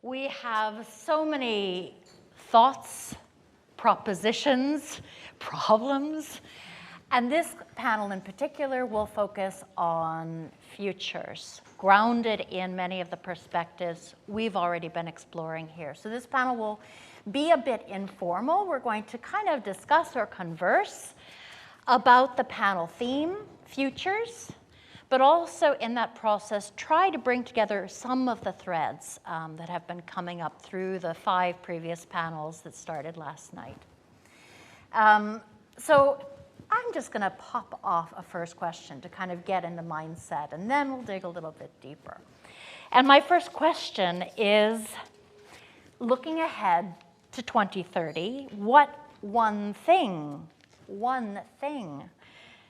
We have so many thoughts, propositions, problems, and this panel in particular will focus on futures, grounded in many of the perspectives we've already been exploring here. So this panel will be a bit informal. We're going to kind of discuss or converse about the panel theme, futures, but also in that process try to bring together some of the threads that have been coming up through the 5 previous panels that started last night. So I'm just going to pop off a first question to kind of get into mindset, and then we'll dig a little bit deeper. And my first question is, looking ahead to 2030, what one thing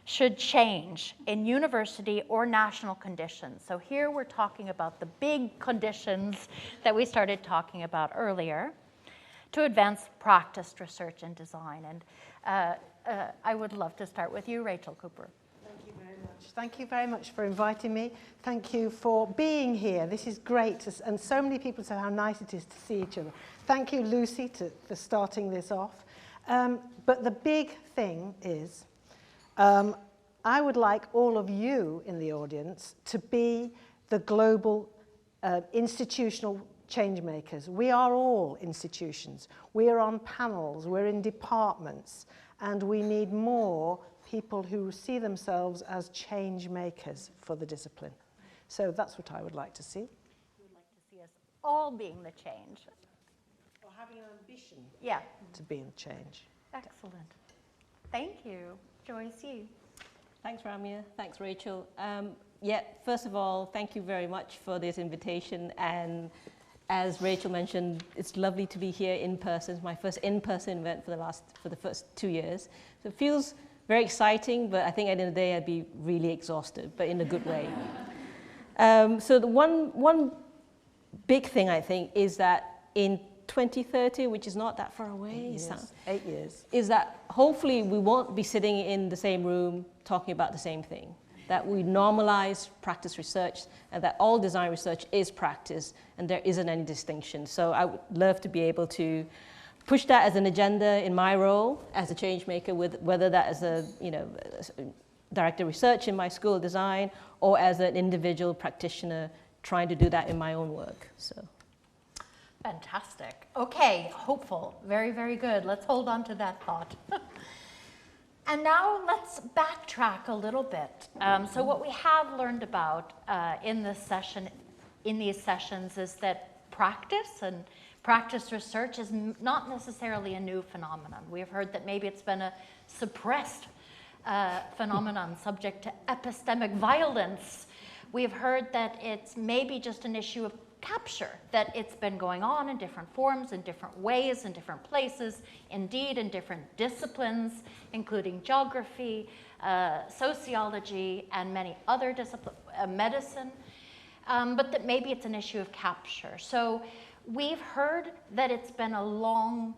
should change in university or national conditions? So here we're talking about the big conditions that we started talking about earlier to advance practiced research and design. And I would love to start with you, Rachel Cooper. Thank you very much. Thank you very much for inviting me. Thank you for being here. This is great. And so many people say how nice it is to see each other. Thank you, Lucy, for starting this off. But the big thing is, I would like all of you in the audience to be the global institutional change makers. We are all institutions. We are on panels, we're in departments, and we need more people who see themselves as change makers for the discipline. So that's what I would like to see. You would like to see us all being the change. Or having an ambition to be in change. Excellent. Thank you. Joyce, you. Thanks, Ramya. Thanks, Rachel. First of all, thank you very much for this invitation. And as Rachel mentioned, it's lovely to be here in person. It's my first in-person event for the first 2 years. So it feels very exciting, but I think at the end of the day, I'd be really exhausted, but in a good way. So the one big thing, I think, is that in 2030, which is not that far away, 8 years, is that hopefully we won't be sitting in the same room talking about the same thing, that we normalize practice research and that all design research is practice and there isn't any distinction. So I would love to be able to push that as an agenda in my role as a change maker, with whether that as a director of research in my school of design or as an individual practitioner trying to do that in my own work. So. Fantastic. Okay, hopeful. Very, very good. Let's hold on to that thought. And now let's backtrack a little bit. So what we have learned about in these sessions is that practice and practice research is not necessarily a new phenomenon. We have heard that maybe it's been a suppressed phenomenon subject to epistemic violence. We have heard that it's maybe just an issue of capture, that it's been going on in different forms, in different ways, in different places, indeed in different disciplines, including geography, sociology, and many other disciplines, medicine, but that maybe it's an issue of capture. So we've heard that it's been a long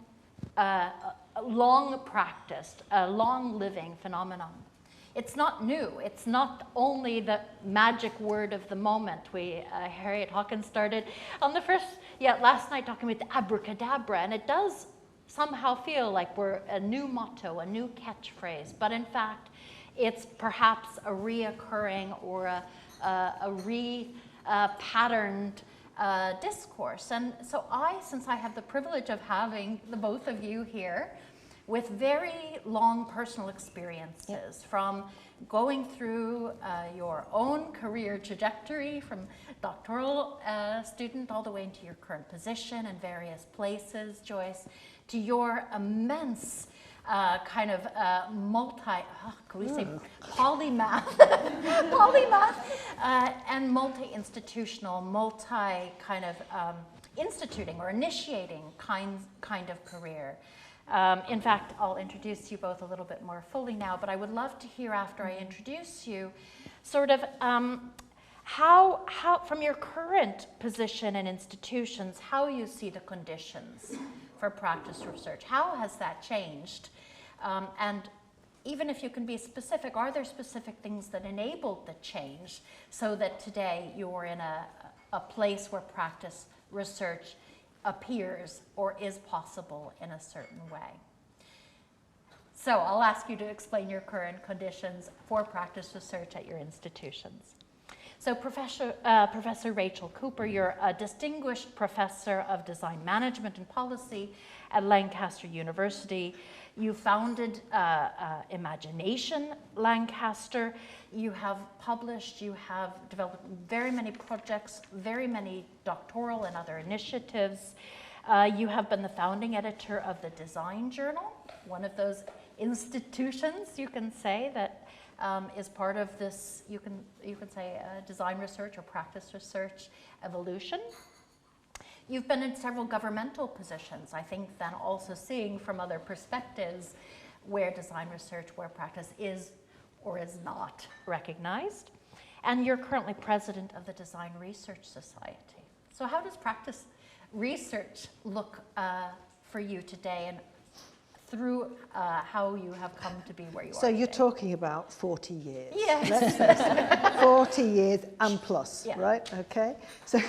practiced, a long living phenomenon. It's not new. It's not only the magic word of the moment. Harriet Hawkins started on the last night talking about the abracadabra, and it does somehow feel like we're a new motto, a new catchphrase, but in fact, it's perhaps a reoccurring or a patterned discourse. And so since I have the privilege of having the both of you here, with very long personal experiences from going through your own career trajectory from doctoral student all the way into your current position in various places, Joyce, to your immense polymath, and multi-institutional, instituting or initiating kind of career. In fact, I'll introduce you both a little bit more fully now, but I would love to hear after I introduce you sort of how from your current position in institutions, how you see the conditions for practice research. How has that changed? And even if you can be specific, are there specific things that enabled the change so that today you're in a place where practice research appears or is possible in a certain way. So I'll ask you to explain your current conditions for practice research at your institutions. So Professor Rachel Cooper, you're a distinguished professor of design management and policy at Lancaster University. You founded Imagination Lancaster. You have published, you have developed very many projects, very many doctoral and other initiatives. You have been the founding editor of the Design Journal, one of those institutions, you can say, that is part of this, you can say, design research or practice research evolution. You've been in several governmental positions, I think then also seeing from other perspectives where design research, where practice is or is not recognized. And you're currently president of the Design Research Society. So how does practice research look for you today, and through how you have come to be where you are So you're today? talking about 40 years. Yes. Let's face it, 40 years and plus, Yeah. right? Okay. So,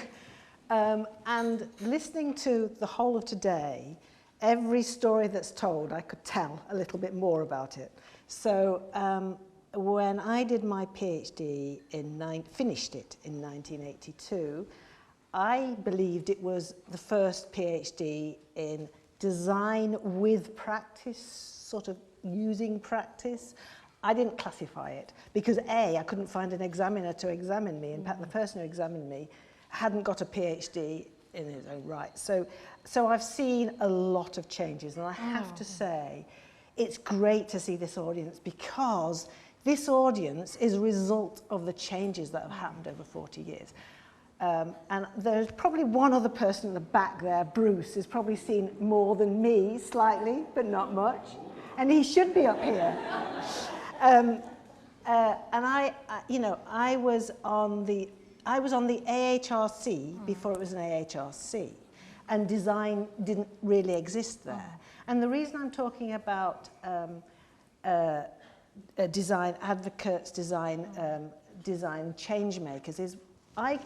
and listening to the whole of today, every story that's told, I could tell a little bit more about it. So when I did my PhD, finished it in 1982, I believed it was the first PhD in design with practice, sort of using practice. I didn't classify it because I couldn't find an examiner to examine me. In fact, the person who examined me hadn't got a PhD in his own right. So I've seen a lot of changes, and I have to say, it's great to see this audience, because this audience is a result of the changes that have happened over 40 years. And there's probably one other person in the back there, Bruce, has probably seen more than me, slightly, but not much. And he should be up here. And I was on the AHRC before it was an AHRC, and design didn't really exist there. And the reason I'm talking about design advocates, design change makers, is I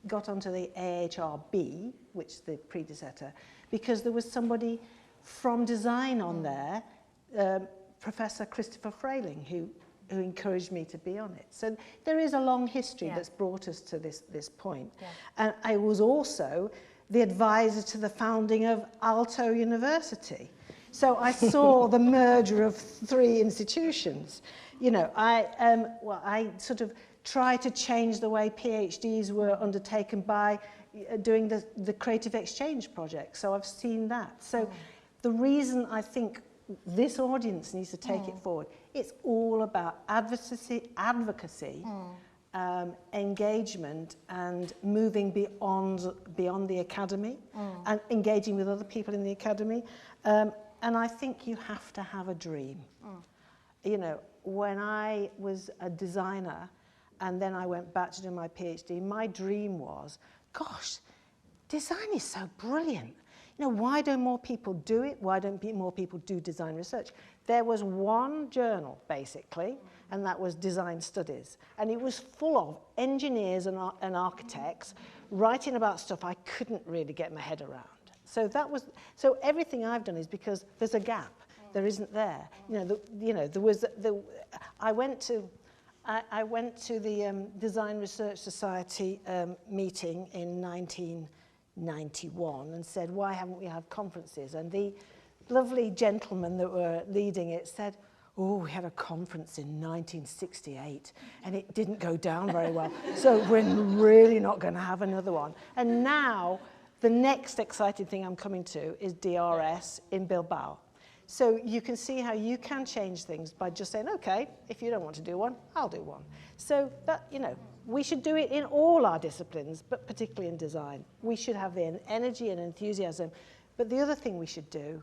got onto the AHRB, which is the predecessor, because there was somebody from design on there, Professor Christopher Frayling, who encouraged me to be on it. So there is a long history that's brought us to this point. Yeah. And I was also the advisor to the founding of Aalto University. So I saw the merger of three institutions. You know, I sort of tried to change the way PhDs were undertaken by doing the Creative Exchange project. So I've seen that. So the reason I think this audience needs to take it forward, it's all about advocacy, engagement, and moving beyond the academy, and engaging with other people in the academy. And I think you have to have a dream. You know, when I was a designer and then I went back to do my PhD, my dream was, gosh, design is so brilliant. You know, why don't more people do it? Why don't more people do design research? There was one journal, basically, and that was Design Studies. And it was full of engineers and architects writing about stuff I couldn't really get my head around. So everything I've done is because there's a gap. There isn't there. I went to the Design Research Society meeting in 1991 and said, why haven't we had conferences? And the lovely gentlemen that were leading it said, oh, we had a conference in 1968 and it didn't go down very well, so we're really not going to have another one. And now the next exciting thing I'm coming to is DRS in Bilbao. So you can see how you can change things by just saying, okay, if you don't want to do one, I'll do one. So that, you know, we should do it in all our disciplines, but particularly in design. We should have the energy and enthusiasm. But the other thing we should do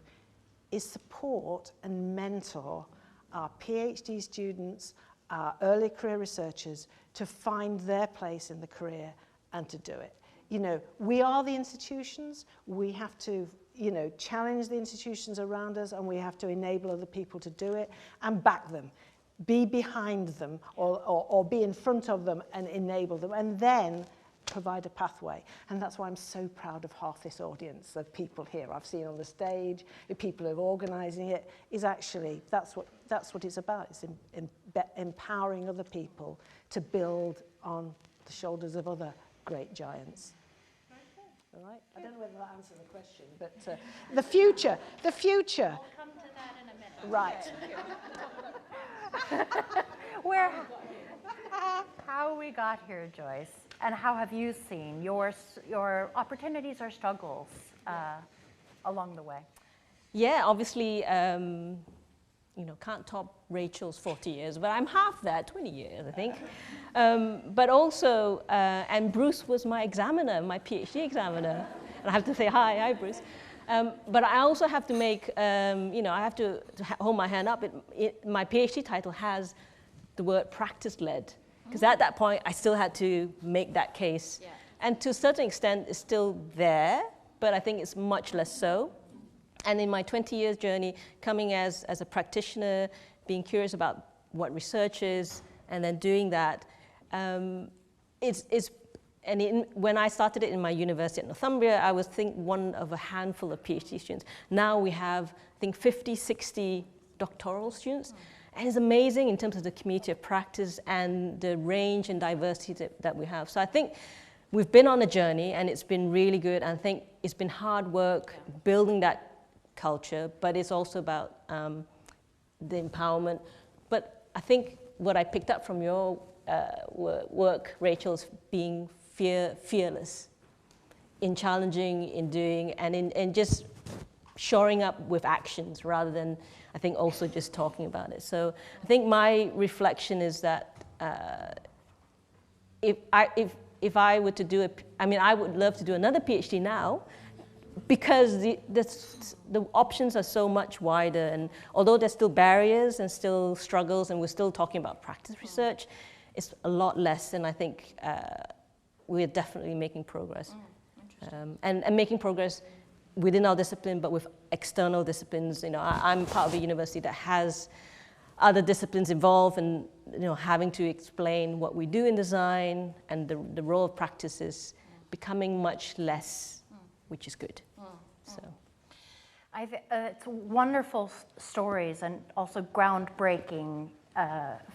is support and mentor our PhD students, our early career researchers, to find their place in the career and to do it. You know, we are the institutions. We have to, you know, challenge the institutions around us, and we have to enable other people to do it and back them. Be behind them or be in front of them and enable them. And then provide a pathway. And that's why I'm so proud of half this audience of people here I've seen on the stage, the people who are organising it, is actually, that's what it's about. It's empowering other people to build on the shoulders of other great giants. All right? I don't know whether that answers the question, but the future. We'll come to that in a minute. Right. How we got here, Joyce, and how have you seen your opportunities or struggles along the way? Yeah, obviously, can't top Rachel's 40 years, but I'm half that, 20 years, I think. But also, and Bruce was my examiner, my PhD examiner. And I have to say, hi, Bruce. But I also have to make, I have to hold my hand up. My PhD title has the word practice-led. Because at that point, I still had to make that case. Yeah. And to a certain extent, it's still there, but I think it's much less so. And in my 20 years journey, coming as a practitioner, being curious about what research is, and then doing that, when I started it in my university at Northumbria, I was, one of a handful of PhD students. Now we have, 50, 60 doctoral students. And it's amazing in terms of the community of practice and the range and diversity that we have. So I think we've been on a journey, and it's been really good. And I think it's been hard work building that culture, but it's also about the empowerment. But I think what I picked up from your work, Rachel, is being fearless in challenging, in doing, and in just shoring up with actions rather than, I think, also just talking about it. So I think my reflection is that if I were to do I would love to do another PhD now, because the options are so much wider, and although there's still barriers and still struggles, and we're still talking about practice research, it's a lot less, and I think we're definitely making progress. And making progress within our discipline, but with external disciplines. I'm part of a university that has other disciplines involved, and having to explain what we do in design, and the role of practice is becoming much less, which is good. So, it's wonderful stories and also groundbreaking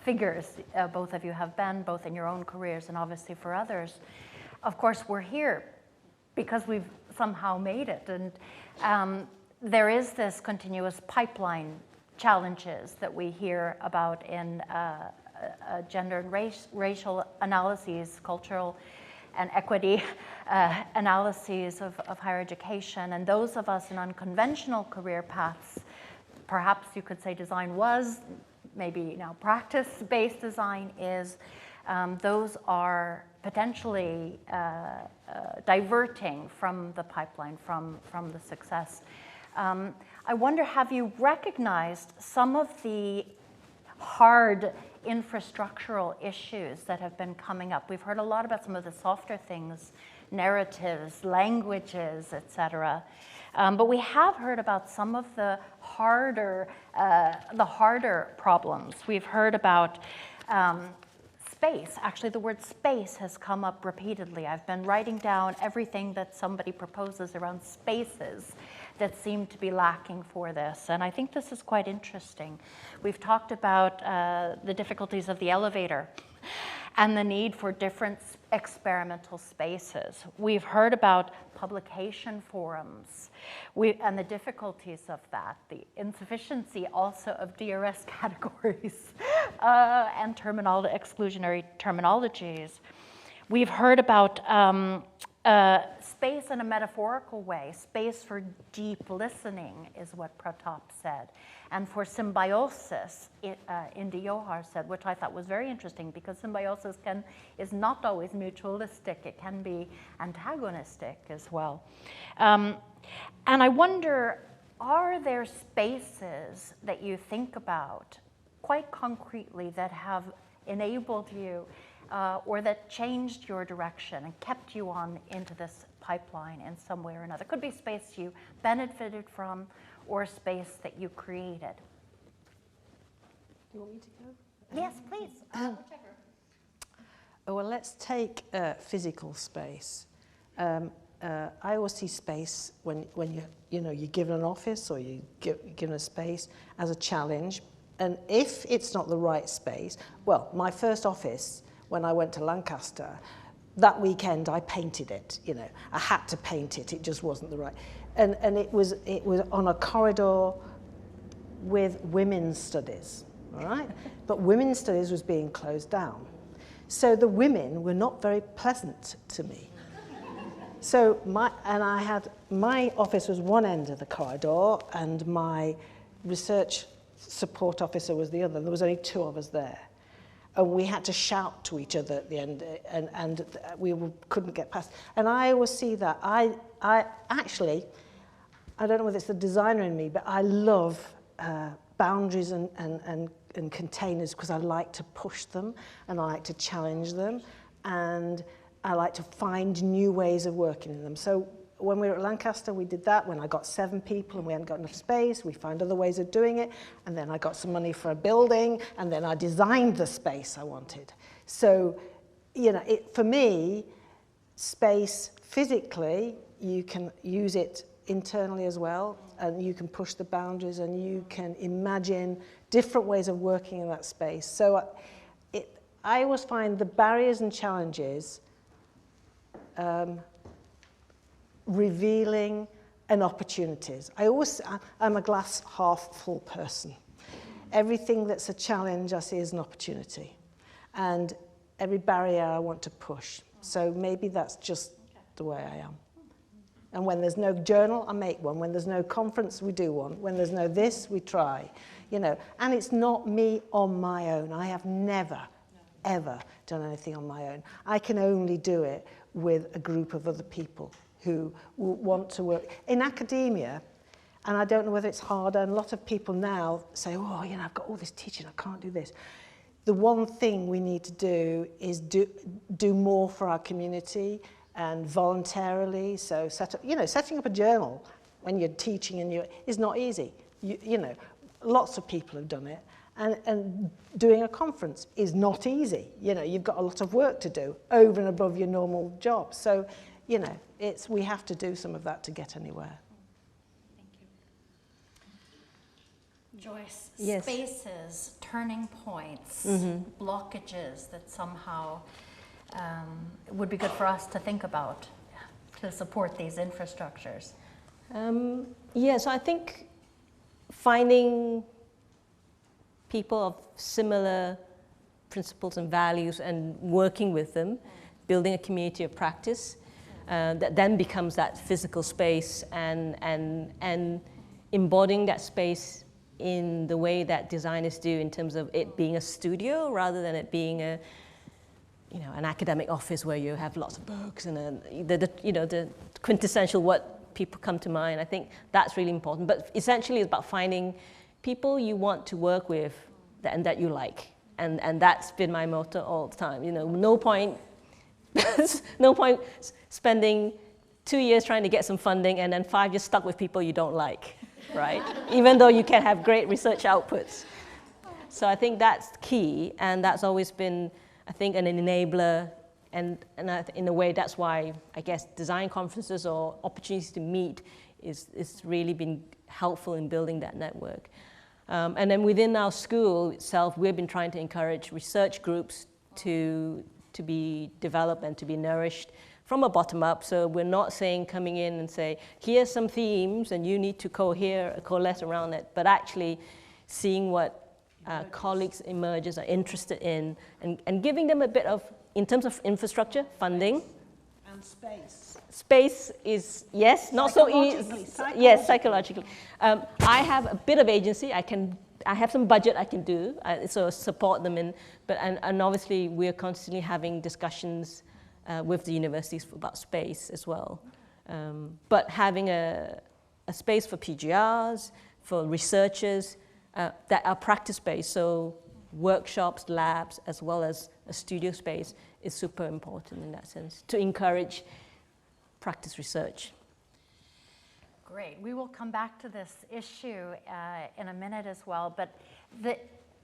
figures. Both of you have been, both in your own careers and obviously for others. Of course, we're here because we've somehow made it, and there is this continuous pipeline challenges that we hear about in gender and racial analyses, cultural and equity analyses of higher education. And those of us in unconventional career paths, perhaps you could say design was, maybe now practice-based design is, those are potentially diverting from the pipeline, from the success. I wonder, have you recognized some of the hard infrastructural issues that have been coming up? We've heard a lot about some of the softer things, narratives, languages, etc. But we have heard about some of the harder problems. We've heard about space. Actually, the word space has come up repeatedly. I've been writing down everything that somebody proposes around spaces that seem to be lacking for this. And I think this is quite interesting. We've talked about the difficulties of the elevator and the need for different experimental spaces. We've heard about publication forums and the difficulties of that, the insufficiency also of DRS categories and exclusionary terminologies. We've heard about space in a metaphorical way. Space for deep listening is what Pratap said. And for symbiosis, Indy Johar said, which I thought was very interesting, because symbiosis is not always mutualistic. It can be antagonistic as well. And I wonder, are there spaces that you think about quite concretely that have enabled you or that changed your direction and kept you on into this pipeline in some way or another? Could be space you benefited from or space that you created. Do you want me to go? Yes, please. Whichever. well, let's take physical space. I always see space when you're given an office or you're given a space as a challenge. And if it's not the right space, well, my first office when I went to Lancaster, that weekend I painted it. I had to paint it. It just wasn't the right. And it was on a corridor with women's studies, all right? But women's studies was being closed down. So the women were not very pleasant to me. So my office was one end of the corridor and my research support officer was the other. There was only two of us there. And we had to shout to each other at the end and we couldn't get past. And I always see that. I actually, I don't know whether it's the designer in me, but I love boundaries and containers because I like to push them and I like to challenge them and I like to find new ways of working in them. So when we were at Lancaster, we did that. When I got 7 people and we hadn't got enough space, we found other ways of doing it. And then I got some money for a building and then I designed the space I wanted. So, for me, space physically, you can use it internally as well, and you can push the boundaries and you can imagine different ways of working in that space. So I always find the barriers and challenges revealing and opportunities. I'm a glass half full person. Everything that's a challenge I see as an opportunity. And every barrier I want to push. So maybe that's just the way I am. And when there's no journal, I make one. When there's no conference, we do one. When there's no this, we try. And it's not me on my own. I have never, ever done anything on my own. I can only do it with a group of other people who want to work. In academia, and I don't know whether it's harder, and a lot of people now say, oh, I've got all this teaching, I can't do this. The one thing we need to do is do more for our community and voluntarily. So setting up a journal when you're teaching is not easy. Lots of people have done it. And doing a conference is not easy. You've got a lot of work to do over and above your normal job. So, we have to do some of that to get anywhere. Thank you. Joyce, yes. Spaces, turning points, blockages that somehow would be good for us to think about to support these infrastructures. So I think finding people of similar principles and values and working with them, building a community of practice, that then becomes that physical space and embodying that space in the way that designers do in terms of it being a studio rather than it being an academic office where you have lots of books and the quintessential what people come to mind. I think that's really important. But essentially it's about finding people you want to work with and that you like. And that's been my motto all the time. No point spending 2 years trying to get some funding and then 5 years stuck with people you don't like, right? Even though you can have great research outputs. So I think that's key, and that's always been, I think, an enabler, and in a way that's why I guess design conferences or opportunities to meet is really been helpful in building that network. And then within our school itself, we've been trying to encourage research groups to be developed and to be nourished from a bottom up. So we're not saying coming in and say, here's some themes and you need to coalesce around it, but actually seeing what colleagues, emergers are interested in and giving them a bit of, in terms of infrastructure, funding. And space. Space is, yes, not so easy. Yes, psychologically. I have a bit of agency. I have some budget I can do, so support them in. And obviously, we're constantly having discussions with the universities about space as well. But having a space for PGRs, for researchers that are practice-based, so workshops, labs, as well as a studio space is super important in that sense, to encourage practice research. Great. We will come back to this issue in a minute as well, but the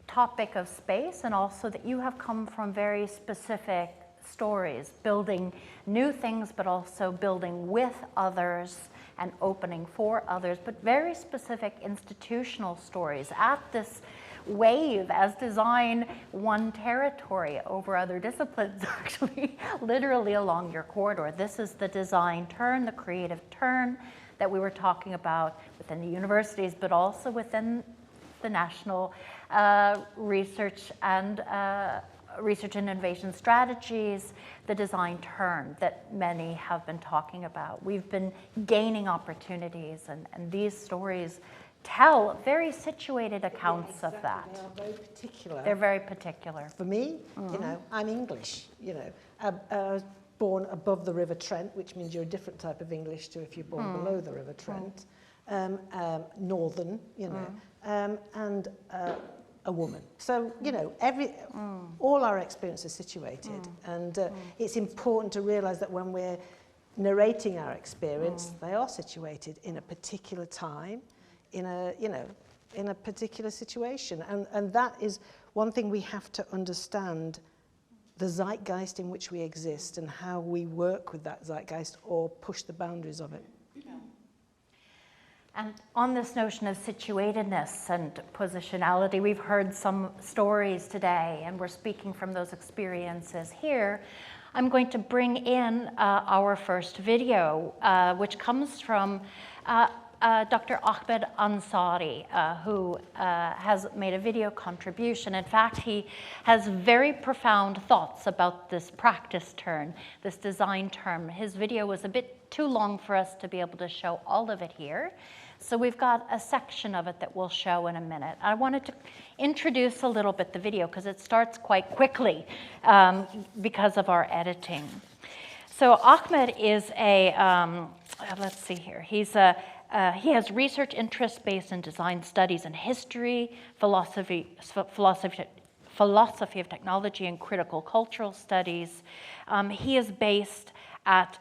topic of space, and also that you have come from very specific stories, building new things, but also building with others and opening for others, but very specific institutional stories at this wave as design won territory over other disciplines, actually, literally along your corridor. This is the design turn, the creative turn that we were talking about within the universities, but also within the national research and innovation strategies, the design turn that many have been talking about. We've been gaining opportunities, and these stories tell very situated accounts of that. They are very particular. They're very particular. For me, you know, I'm English, you know. I was born above the River Trent, which means you're a different type of English to if you're born below the River Trent. Northern, you know, and a woman. So, you know, all our experience is situated. And it's important to realize that when we're narrating our experience, they are situated in a particular time, in a, you know, in a particular situation. And that is one thing we have to understand, the zeitgeist in which we exist and how we work with that zeitgeist or push the boundaries of it. And on this notion of situatedness and positionality, we've heard some stories today, and we're speaking from those experiences here. I'm going to bring in our first video, which comes from Dr. Ahmed Ansari, who has made a video contribution. In fact, he has very profound thoughts about this practice turn, this design term. His video was a bit too long for us to be able to show all of it here. So we've got a section of it that we'll show in a minute. I wanted to introduce a little bit the video because it starts quite quickly because of our editing. So Ahmed is let's see here. He has research interests based in design studies and history, philosophy of technology, and critical cultural studies. He is based at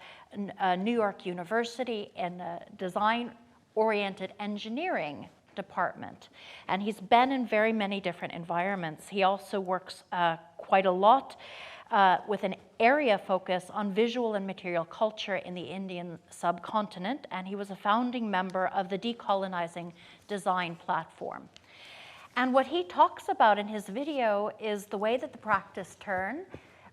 New York University in the design-oriented engineering department. And he's been in very many different environments. He also works quite a lot with an area focus on visual and material culture in the Indian subcontinent, and he was a founding member of the Decolonizing Design Platform. And what he talks about in his video is the way that the practice turn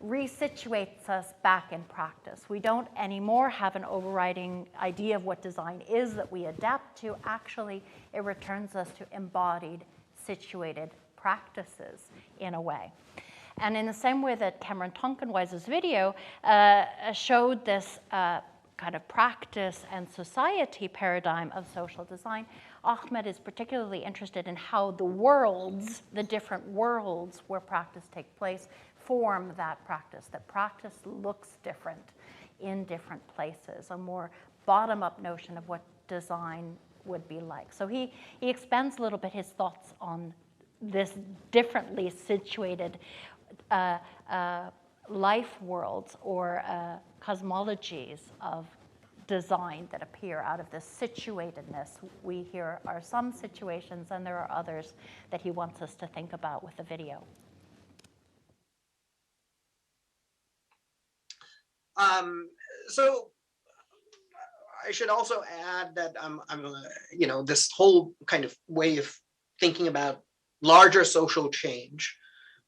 resituates us back in practice. We don't anymore have an overriding idea of what design is that we adapt to. Actually, it returns us to embodied, situated practices in a way. And in the same way that Cameron Tonkinwise's video showed this kind of practice and society paradigm of social design, Ahmed is particularly interested in how the worlds, the different worlds where practice takes place, form that practice. That practice looks different in different places, a more bottom-up notion of what design would be like. So he expands a little bit his thoughts on this differently situated life worlds or cosmologies of design that appear out of this situatedness. We here are some situations, and there are others that he wants us to think about with the video. So I should also add that you know, this whole kind of way of thinking about larger social change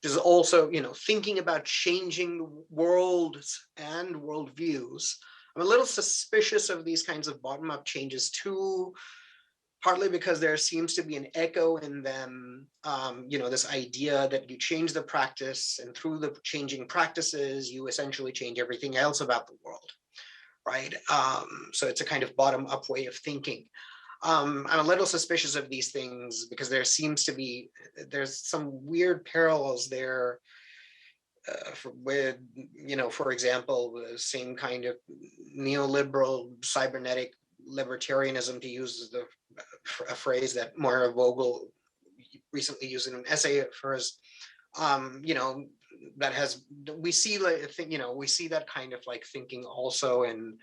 is also, you know, thinking about changing worlds and worldviews. I'm a little suspicious of these kinds of bottom-up changes too, partly because there seems to be an echo in them, you know, this idea that you change the practice, and through the changing practices, you essentially change everything else about the world, right? So it's a kind of bottom-up way of thinking. I'm a little suspicious of these things because there seems to be, there's some weird parallels there with, you know, for example, the same kind of neoliberal cybernetic libertarianism, to use a phrase that Moira Vogel recently used in an essay of hers, you know, that has, we see, you know, we see that kind of like thinking also in,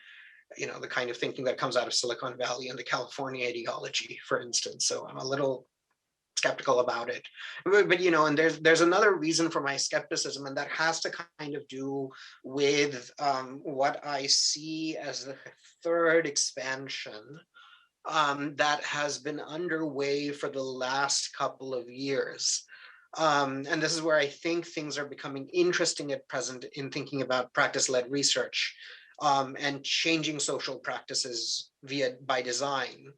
you know, the kind of thinking that comes out of Silicon Valley and the California ideology, for instance. So I'm a little skeptical about it. But you know, and there's another reason for my skepticism, and that has to kind of do with what I see as the third expansion that has been underway for the last couple of years. And this is where I think things are becoming interesting at present in thinking about practice-led research and changing social practices by design.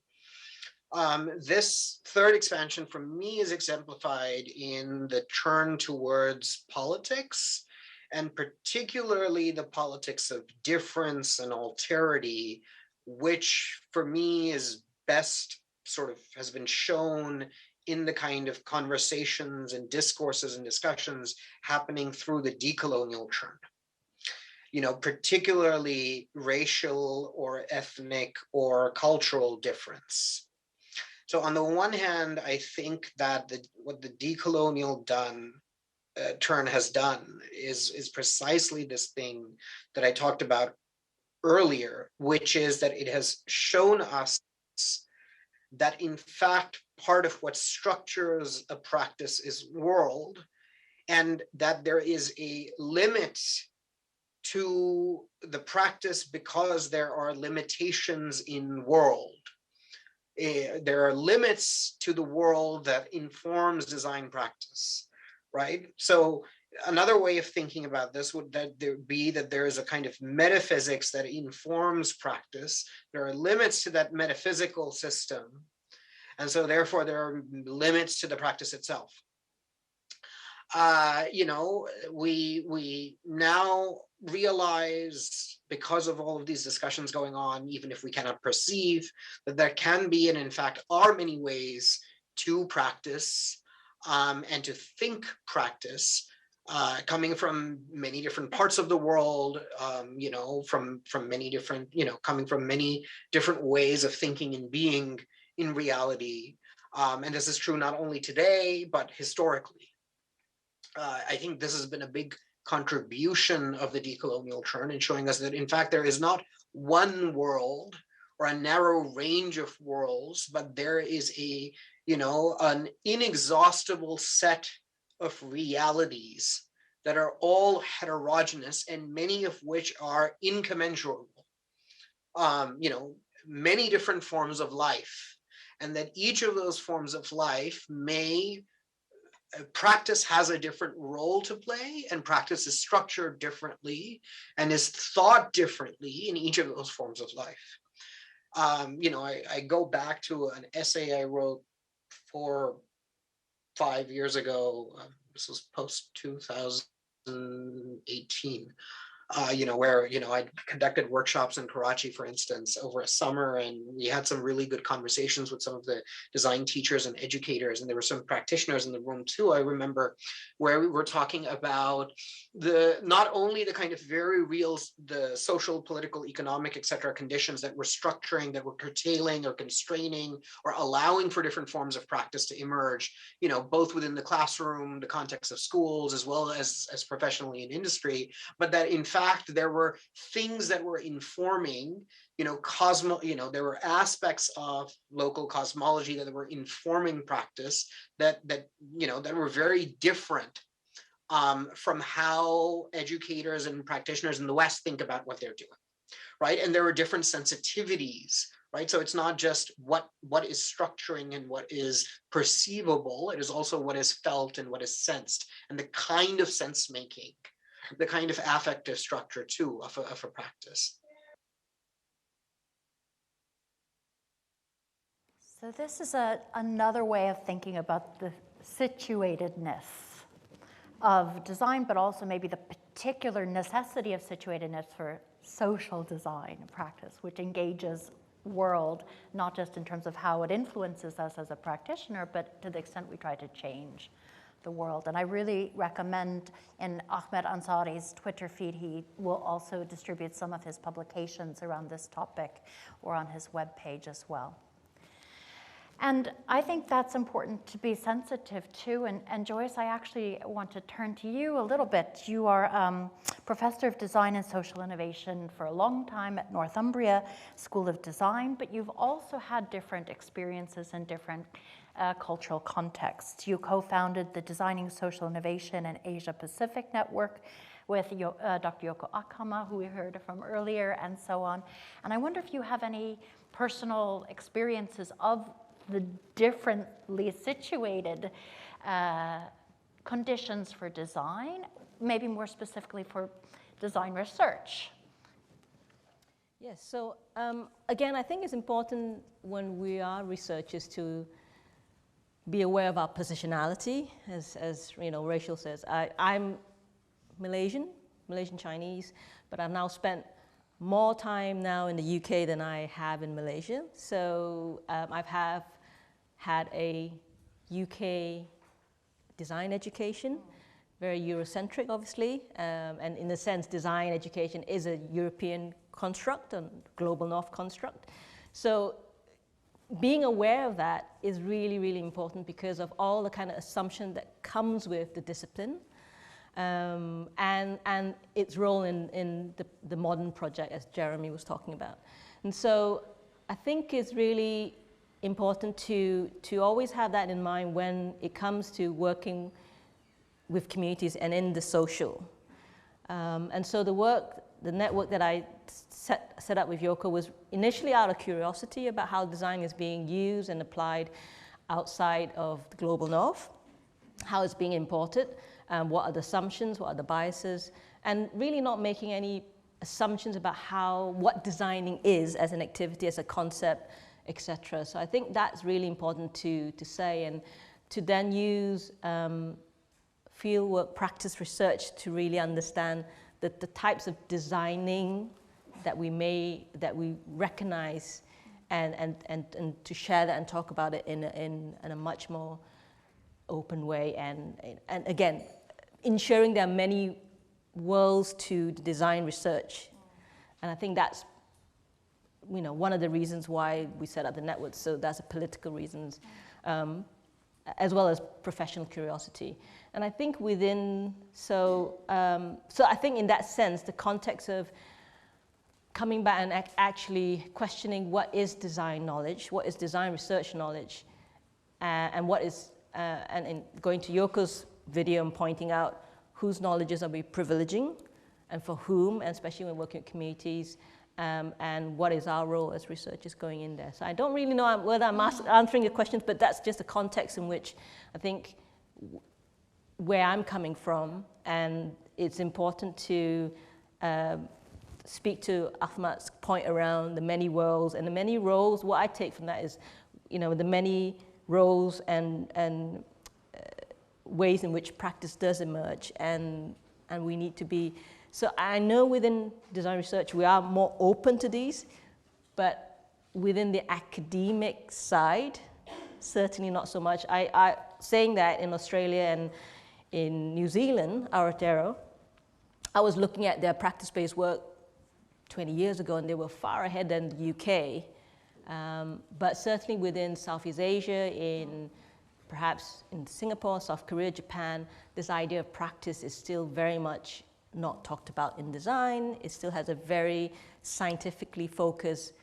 This third expansion for me is exemplified in the turn towards politics, and particularly the politics of difference and alterity, which for me is best sort of has been shown in the kind of conversations and discourses and discussions happening through the decolonial turn. You know, particularly racial or ethnic or cultural difference. So on the one hand, I think that what the decolonial turn has done is precisely this thing that I talked about earlier, which is that it has shown us that in fact, part of what structures a practice is world, and that there is a limit to the practice because there are limitations in world. There are limits to the world that informs design practice, right? So another way of thinking about this would be that there is a kind of metaphysics that informs practice. There are limits to that metaphysical system. And so therefore there are limits to the practice itself. You know, we now realize, because of all of these discussions going on, even if we cannot perceive, that there can be, and in fact are, many ways to practice and to think practice, coming from many different parts of the world, you know, from many different, you know, coming from many different ways of thinking and being in reality. And this is true not only today, but historically. I think this has been a big contribution of the decolonial turn in showing us that in fact there is not one world or a narrow range of worlds, but there is a, you know, an inexhaustible set of realities that are all heterogeneous and many of which are incommensurable. You know, many different forms of life, and that each of those forms of life practice has a different role to play, and practice is structured differently and is thought differently in each of those forms of life. You know, I go back to an essay I wrote 5 years ago. This was post 2018. You know, where, you know, I conducted workshops in Karachi, for instance, over a summer, and we had some really good conversations with some of the design teachers and educators, and there were some practitioners in the room too, I remember, where we were talking about not only the kind of very real, the social, political, economic, etc. conditions that were structuring, that were curtailing or constraining or allowing for different forms of practice to emerge, you know, both within the classroom, the context of schools, as well as professionally in industry, but that in fact there were things that were informing, you know, there were aspects of local cosmology that were informing practice that you know, that were very different from how educators and practitioners in the West think about what they're doing, right? And there were different sensitivities, right? So it's not just what is structuring and what is perceivable, it is also what is felt and what is sensed, and the kind of sense making, the kind of affective structure too of a practice. So this is another way of thinking about the situatedness of design, but also maybe the particular necessity of situatedness for social design practice, which engages world, not just in terms of how it influences us as a practitioner, but to the extent we try to change the world. And I really recommend in Ahmed Ansari's Twitter feed, he will also distribute some of his publications around this topic or on his webpage as well. And I think that's important to be sensitive to. And Joyce, I actually want to turn to you a little bit. You are Professor of Design and Social Innovation for a long time at Northumbria School of Design, but you've also had different experiences and different cultural contexts. You co-founded the Designing Social Innovation in Asia Pacific Network with Dr. Yoko Akama, who we heard from earlier, and so on. And I wonder if you have any personal experiences of the differently situated conditions for design, maybe more specifically for design research. Yes, so again, I think it's important when we are researchers to be aware of our positionality, as you know, Rachel says. I'm Malaysian Chinese, but I've now spent more time now in the UK than I have in Malaysia. So I've had a UK design education, very Eurocentric, obviously, and in a sense, design education is a European construct, a global North construct. So being aware of that is really, really important because of all the kind of assumption that comes with the discipline and its role in the modern project, as Jeremy was talking about. And so I think it's really important to always have that in mind when it comes to working with communities and in the social. And so the network that I set up with Yoko was initially out of curiosity about how design is being used and applied outside of the global north, how it's being imported, what are the assumptions, what are the biases, and really not making any assumptions about what designing is as an activity, as a concept, etc. So I think that's really important to say, and to then use fieldwork practice research to really understand the types of designing that we recognize and to share that and talk about it in a much more open way, and again, ensuring there are many worlds to design research. And I think that's one of the reasons why we set up the network. So that's a political reasons, as well as professional curiosity. And I think so I think in that sense, the context of coming back and actually questioning what is design knowledge, what is design research knowledge, and what is, and going to Yoko's video and pointing out whose knowledges are we privileging and for whom, and especially when working with communities, and what is our role as researchers going in there. So I don't really know whether I'm answering your questions, but that's just the context in which I think where I'm coming from, and it's important to speak to Ahmad's point around the many worlds and the many roles. What I take from that is, the many roles and ways in which practice does emerge, and we need to be. So I know within design research we are more open to these, but within the academic side, certainly not so much. I saying that in Australia and in New Zealand, Aotearoa, I was looking at their practice-based work 20 years ago, and they were far ahead than the UK. But certainly within Southeast Asia, perhaps in Singapore, South Korea, Japan, this idea of practice is still very much not talked about in design. It still has a very scientifically focused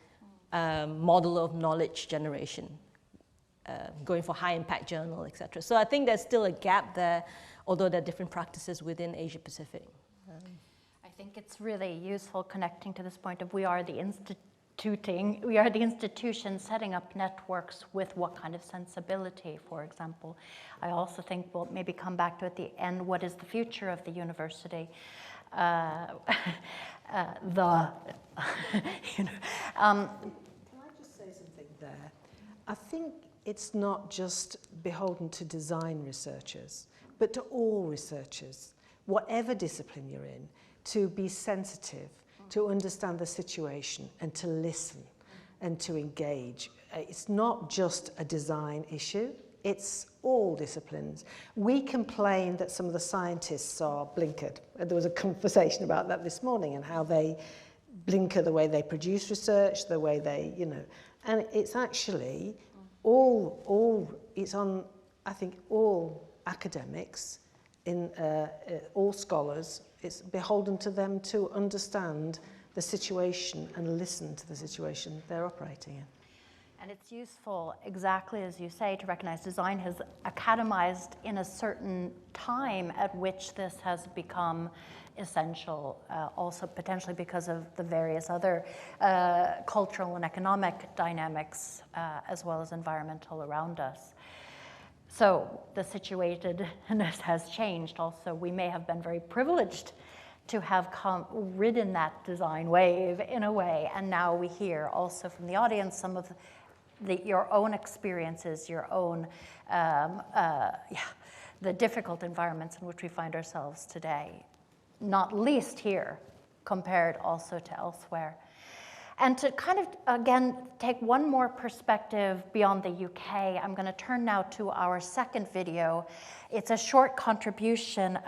model of knowledge generation, going for high impact journal, etc. So I think there's still a gap there, although there are different practices within Asia Pacific. I think it's really useful connecting to this point of we are the institution setting up networks with what kind of sensibility, for example. I also think we'll maybe come back to at the end, what is the future of the university? Can I just say something there? I think it's not just beholden to design researchers, but to all researchers, whatever discipline you're in, to be sensitive, to understand the situation and to listen and to engage. It's not just a design issue, it's all disciplines. We complain that some of the scientists are blinkered. There was a conversation about that this morning and how they blinker the way they produce research, the way they, and it's actually it's on, I think, all academics, all scholars. It's beholden to them to understand the situation and listen to the situation they're operating in. And it's useful, exactly as you say, to recognize design has academized in a certain time at which this has become essential, also potentially because of the various other cultural and economic dynamics, as well as environmental around us. So the situatedness has changed also. We may have been very privileged to have ridden that design wave in a way, and now we hear also from the audience some of your own experiences, your own, the difficult environments in which we find ourselves today, not least here, compared also to elsewhere. And to kind of, again, take one more perspective beyond the UK, I'm going to turn now to our second video. It's a short contribution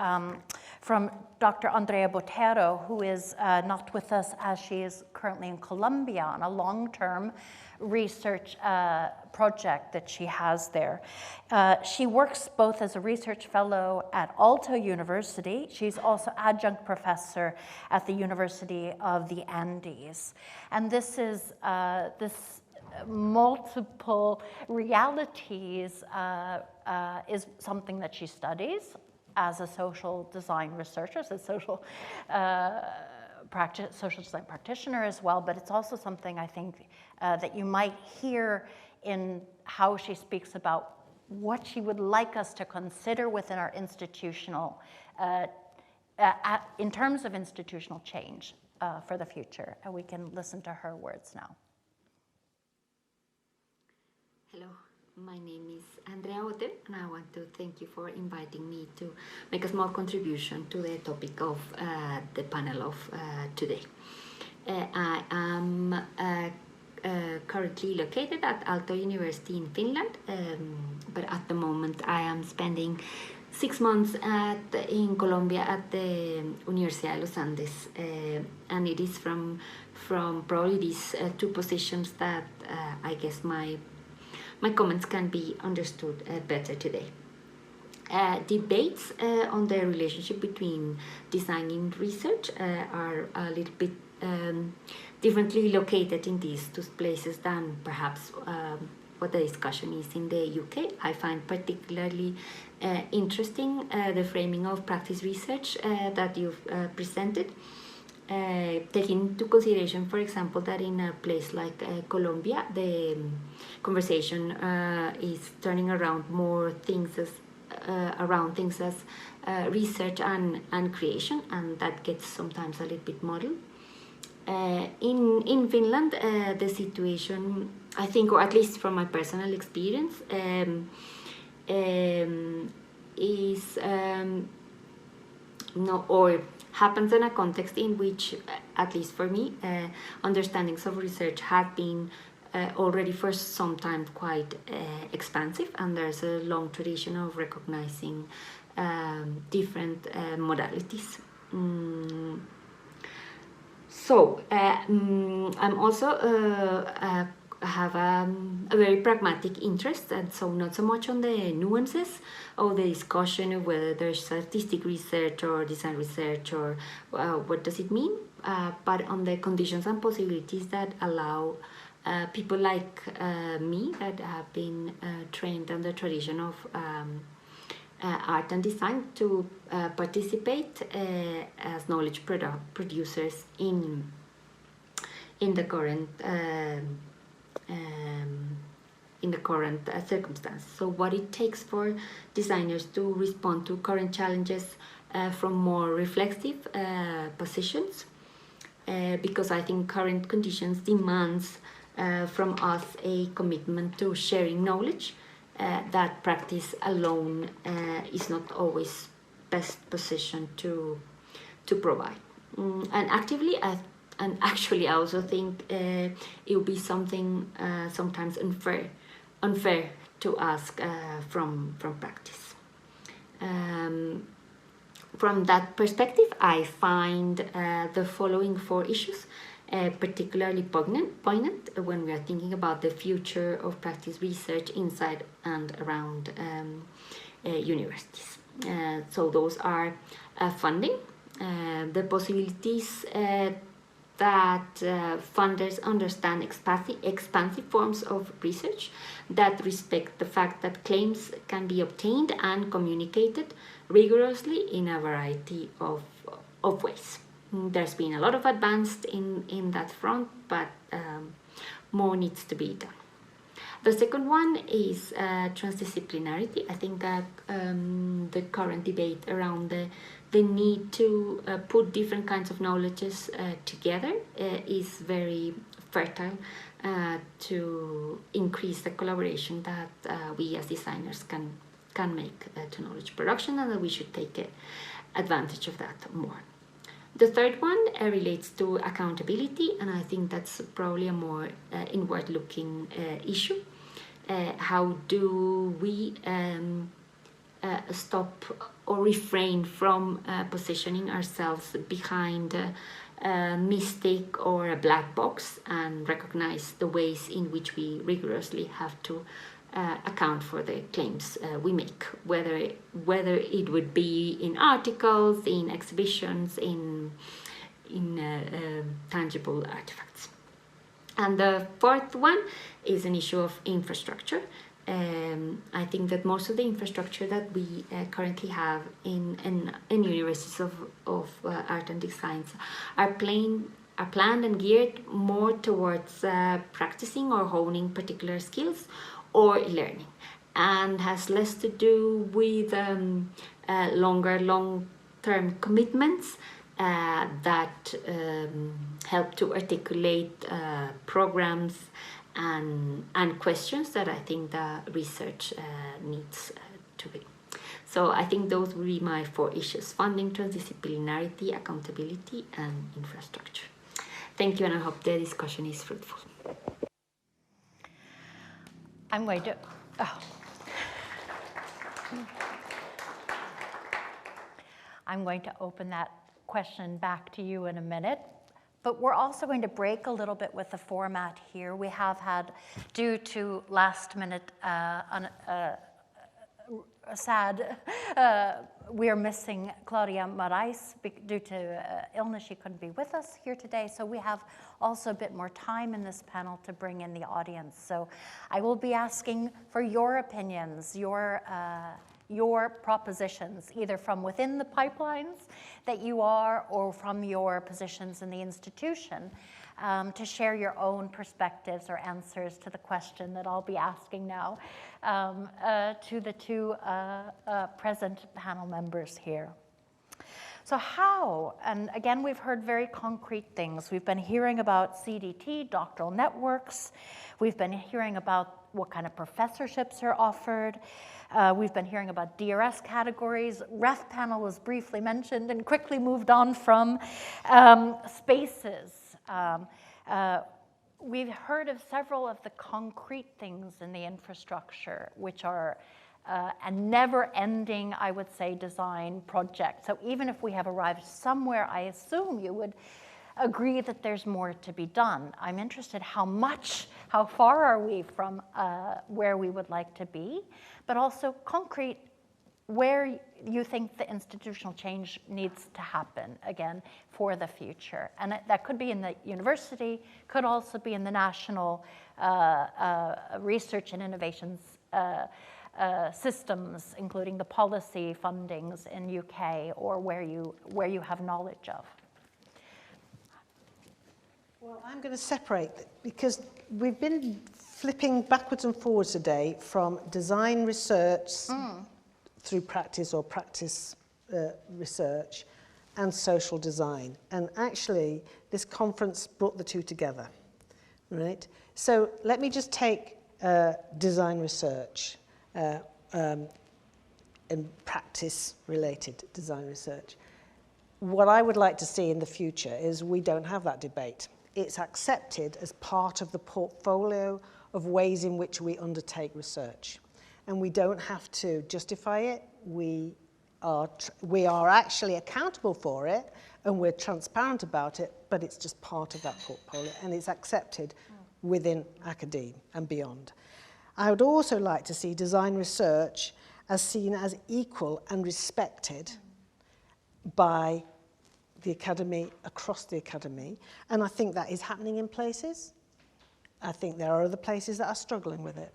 from Dr. Andrea Botero, who is not with us as she is currently in Colombia on a long-term research project that she has there. She works both as a research fellow at Aalto University. She's also adjunct professor at the University of the Andes. And this is this multiple realities is something that she studies as a social design researcher, as a social social design practitioner as well, but it's also something I think that you might hear in how she speaks about what she would like us to consider within our institutional, in terms of institutional change for the future. And we can listen to her words now. Hello, my name is Andrea Botero, and I want to thank you for inviting me to make a small contribution to the topic of the panel of today. I am currently located at Aalto University in Finland, but at the moment I am spending 6 months in Colombia at the Universidad de los Andes, and it is from probably these two positions that I guess my comments can be understood better today. Debates on the relationship between design and research are a little bit differently located in these two places than perhaps what the discussion is in the UK. I find particularly interesting the framing of practice research that you've presented. Taking into consideration, for example, that in a place like Colombia, the conversation is turning around more things as research and creation, and that gets sometimes a little bit muddled. In Finland, the situation, I think, or at least from my personal experience, is happens in a context in which, at least for me, understandings of research have been already for some time quite expansive, and there's a long tradition of recognizing different modalities. I'm also have a very pragmatic interest, and so not so much on the nuances of the discussion of whether there's statistic research or design research or what does it mean, but on the conditions and possibilities that allow people like me that have been trained on the tradition of art and design to participate as knowledge producers in the current circumstances. So what it takes for designers to respond to current challenges from more reflexive positions, because I think current conditions demands from us a commitment to sharing knowledge that practice alone is not always best positioned to provide. And actually I also think it would be something sometimes unfair to ask from practice. From that perspective, I find the following 4 issues particularly poignant when we are thinking about the future of practice research inside and around universities. So those are funding, the possibilities that funders understand expansive forms of research that respect the fact that claims can be obtained and communicated rigorously in a variety of ways. There's been a lot of advance in that front, but more needs to be done. The second one is transdisciplinarity. I think that the current debate around the need to put different kinds of knowledges together is very fertile to increase the collaboration that we as designers can make to knowledge production, and that we should take advantage of that more. The third one relates to accountability, and I think that's probably a more inward-looking issue. How do we stop or refrain from positioning ourselves behind a mistake or a black box, and recognize the ways in which we rigorously have to account for the claims we make, whether it would be in articles, in exhibitions, in tangible artifacts. And the fourth one is an issue of infrastructure. I think that most of the infrastructure that we currently have in universities of art and designs are planned and geared more towards practicing or honing particular skills or learning, and has less to do with long-term commitments that help to articulate programs and questions that I think the research needs to be. So I think those would be my 4 issues: funding, transdisciplinarity, accountability, and infrastructure. Thank you, and I hope the discussion is fruitful. I'm going to, I'm going to open that question back to you in a minute, but we're also going to break a little bit with the format here. We have had, due to last minute sad, we are missing Claudia Marais due to illness. She couldn't be with us here today, so we have also a bit more time in this panel to bring in the audience. So I will be asking for your opinions, your propositions, either from within the pipelines that you are or from your positions in the institution, to share your own perspectives or answers to the question that I'll be asking now to the 2 present panel members here. So how, and again, we've heard very concrete things. We've been hearing about CDT, doctoral networks. We've been hearing about what kind of professorships are offered. We've been hearing about DRS categories. Ref panel was briefly mentioned and quickly moved on from spaces. We've heard of several of the concrete things in the infrastructure, which are a never-ending, I would say, design project. So even if we have arrived somewhere, I assume you would agree that there's more to be done. I'm interested how far are we from where we would like to be, but also concrete, where you think the institutional change needs to happen, again, for the future. And that could be in the university, could also be in the national research and innovations systems, including the policy fundings in UK, or where you have knowledge of. Well, I'm going to separate, because we've been flipping backwards and forwards today from design research through practice or practice research and social design. And actually, this conference brought the 2 together, right? So let me just take design research and practice-related design research. What I would like to see in the future is we don't have that debate. It's accepted as part of the portfolio of ways in which we undertake research. And we don't have to justify it. We are actually accountable for it, and we're transparent about it, but it's just part of that portfolio, and it's accepted within academia and beyond. I would also like to see design research as seen as equal and respected by the academy, across the academy, and I think that is happening in places. I think there are other places that are struggling with it.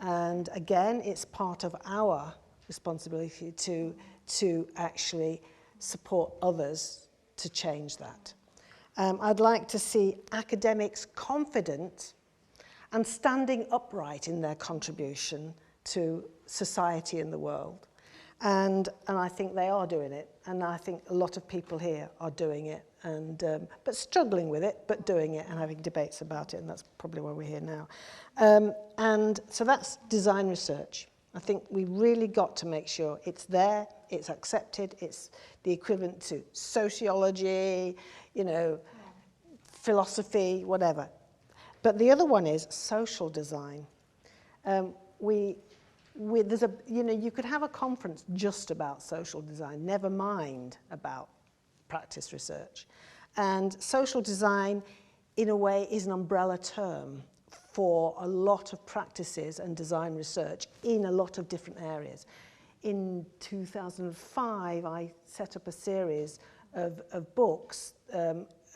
And again, it's part of our responsibility to actually support others to change that. I'd like to see academics confident and standing upright in their contribution to society and the world. And I think they are doing it, and I think a lot of people here are doing it, and but struggling with it, but doing it and having debates about it, and that's probably why we're here now. And so that's design research. I think we really got to make sure it's there, it's accepted, it's the equivalent to sociology, you know, philosophy, whatever. But the other one is social design. There's a, you know, you could have a conference just about social design, never mind about practice research. And social design, in a way, is an umbrella term for a lot of practices and design research in a lot of different areas. In 2005, I set up a series of books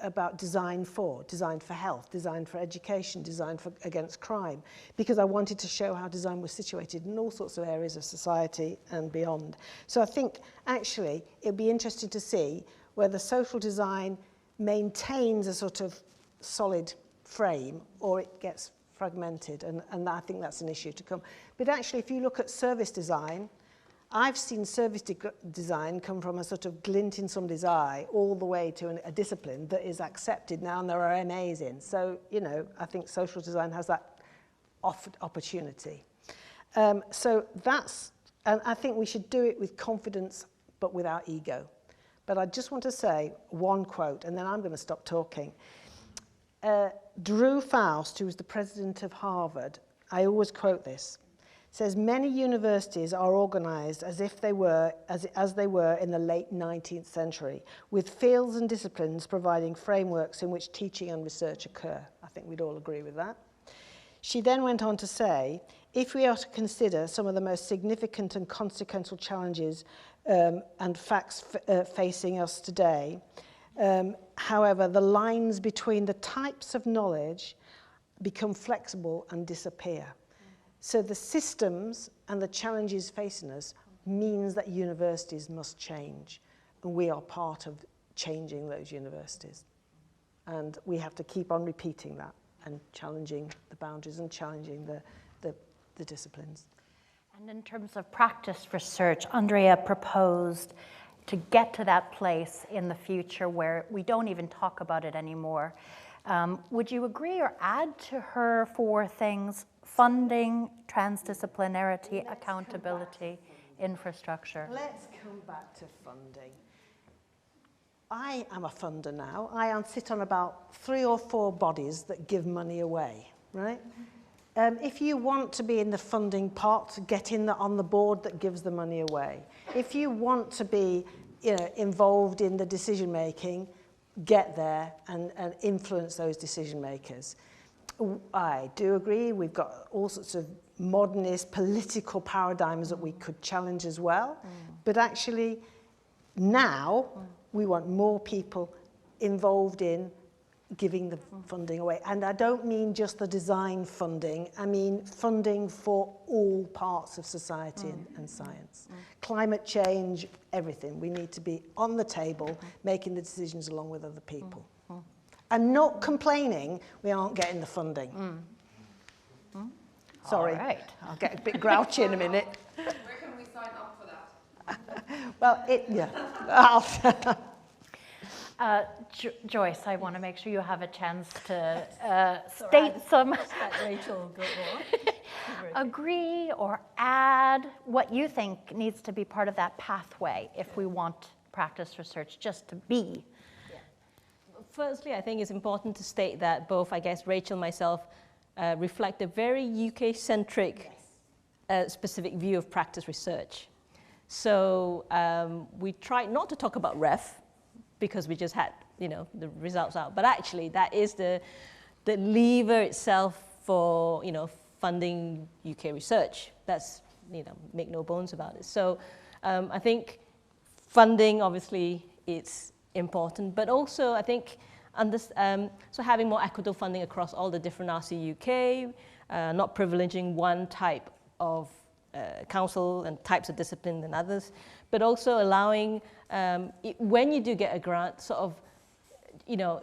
about design for health, design for education, design for against crime, because I wanted to show how design was situated in all sorts of areas of society and beyond. So I think actually it'd be interesting to see whether social design maintains a sort of solid frame or it gets fragmented, and I think that's an issue to come. But actually, if you look at service design, I've seen service design come from a sort of glint in somebody's eye all the way to a discipline that is accepted now, and there are MAs in. So, you know, I think social design has that opportunity. So that's, and I think we should do it with confidence, but without ego. But I just want to say one quote, and then I'm going to stop talking. Drew Faust, who was the president of Harvard, I always quote this, says many universities are organized as if they were as they were in the late 19th century, with fields and disciplines providing frameworks in which teaching and research occur. I think we'd all agree with that. She then went on to say, if we are to consider some of the most significant and consequential challenges and facts facing us today, however, the lines between the types of knowledge become flexible and disappear. So the systems and the challenges facing us means that universities must change, and we are part of changing those universities. And we have to keep on repeating that and challenging the boundaries and challenging the disciplines. And in terms of practice research, Andrea proposed to get to that place in the future where we don't even talk about it anymore. Would you agree or add to her 4 things? Funding, transdisciplinarity, accountability, infrastructure. Let's come back to funding. I am a funder now. I sit on about 3 or 4 bodies that give money away, right? If you want to be in the funding pot, get on the board that gives the money away. If you want to be, you know, involved in the decision making, get there and influence those decision makers. I do agree, we've got all sorts of modernist political paradigms that we could challenge as well. But actually, now, we want more people involved in giving the funding away. And I don't mean just the design funding, I mean funding for all parts of society and science. Climate change, everything. We need to be on the table, making the decisions along with other people. And not complaining we aren't getting the funding. Sorry, All right. I'll get a bit grouchy in a minute. Where can we sign up for that? Well, Joyce, I want to make sure you have a chance to state some, Rachel, go on. agree or add what you think needs to be part of that pathway if we want practice research just to be. Firstly, I think it's important to state that both, I guess, Rachel and myself reflect a very UK-centric specific view of practice research. So we tried not to talk about REF because we just had, you know, the results out. But actually, that is the lever itself for, you know, funding UK research. That's, you know, make no bones about it. So I think funding, obviously, it's important, but also I think so having more equitable funding across all the different RC UK, not privileging one type of council and types of discipline than others, but also allowing, when you do get a grant, sort of,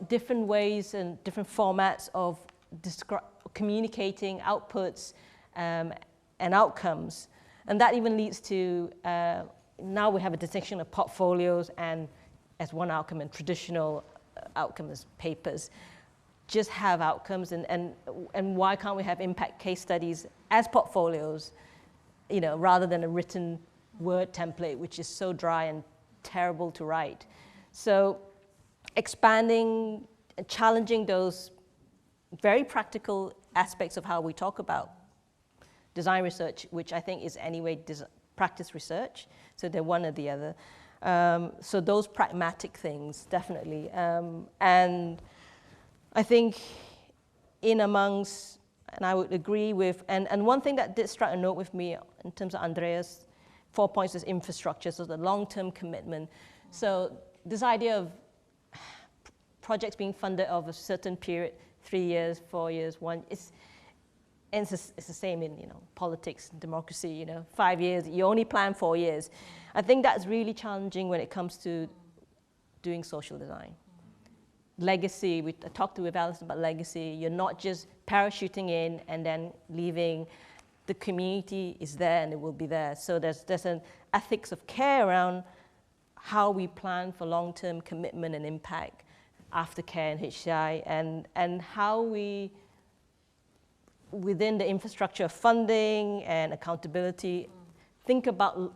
different ways and different formats of communicating outputs and outcomes. And that even leads to, now we have a distinction of portfolios and as one outcome and traditional outcome as papers. Just have outcomes, and why can't we have impact case studies as portfolios, rather than a written word template, which is so dry and terrible to write. So expanding, challenging those very practical aspects of how we talk about design research, which I think is anyway practice research, so they're one or the other. So those pragmatic things, definitely. And I think in amongst, and I would agree with, and one thing that did strike a note with me in terms of Andrea's 4 points is infrastructure, so the long-term commitment. So this idea of projects being funded of a certain period, 3 years, 4 years, it's the same in politics and democracy, 5 years, you only plan 4 years. I think that's really challenging when it comes to doing social design. Legacy, I talked with Alison about legacy. You're not just parachuting in and then leaving. The community is there and it will be there. So there's an ethics of care around how we plan for long-term commitment and impact, aftercare and HCI, and how we, within the infrastructure of funding and accountability,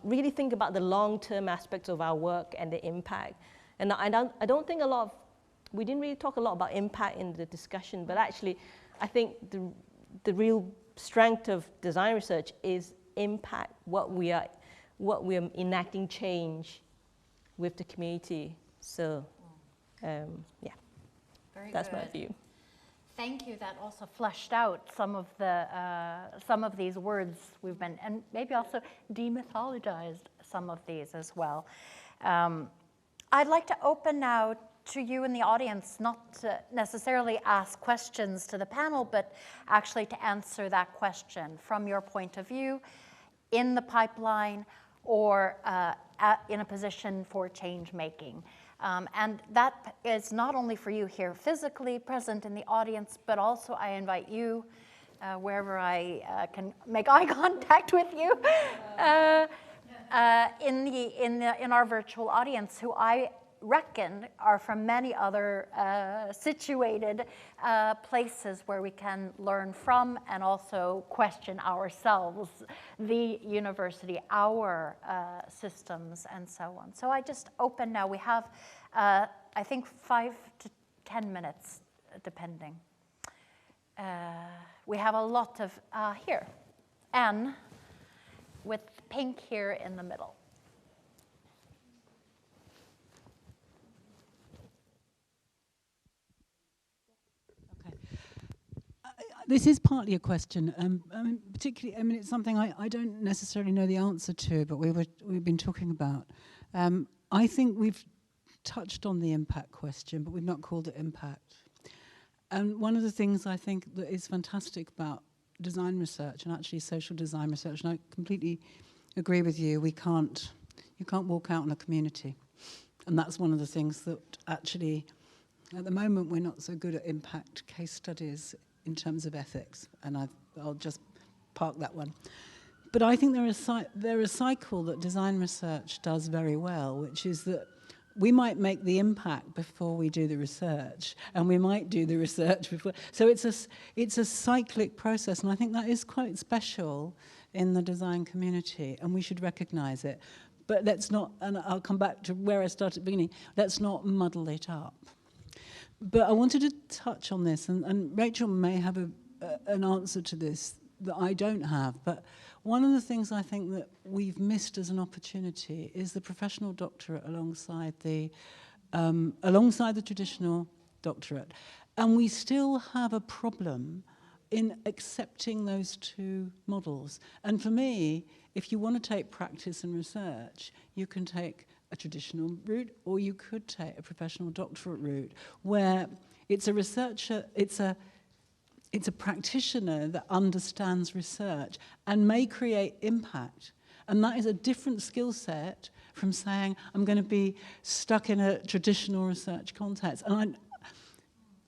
really think about the long-term aspects of our work and the impact. And I don't think we didn't really talk a lot about impact in the discussion, but actually, I think the real strength of design research is impact, what we are enacting change with the community. So, yeah, that's my view. Thank you. That also fleshed out some of these words we've been, and maybe also demythologized some of these as well. I'd like to open now to you in the audience, not to necessarily ask questions to the panel, but actually to answer that question from your point of view in the pipeline or in a position for change making. And that is not only for you here physically present in the audience, but also I invite you, wherever I can make eye contact with you, in our virtual audience, who I reckon are from many other situated places where we can learn from and also question ourselves, the university, our systems, and so on. So I just open now. We have, I think, 5 to 10 minutes, depending. We have a lot of, here, Anne, with pink here in the middle. This is partly a question, particularly, it's something I don't necessarily know the answer to, but we've been talking about. I think we've touched on the impact question, but we've not called it impact. And one of the things I think that is fantastic about design research, and actually social design research, and I completely agree with you, you can't walk out in a community. And that's one of the things that actually, at the moment, we're not so good at impact case studies in terms of ethics, and I'll just park that one. But I think there is a cycle that design research does very well, which is that we might make the impact before we do the research, and we might do the research before. So it's a cyclic process, and I think that is quite special in the design community, and we should recognize it. But let's not, and I'll come back to where I started at the beginning, let's not muddle it up. But I wanted to touch on this, and Rachel may have an answer to this that I don't have, but one of the things I think that we've missed as an opportunity is the professional doctorate alongside the traditional doctorate. And we still have a problem in accepting those two models. And for me, if you want to take practice and research, you can take a traditional route, or you could take a professional doctorate route, where it's a researcher, it's a practitioner that understands research and may create impact. And that is a different skill set from saying, I'm going to be stuck in a traditional research context. And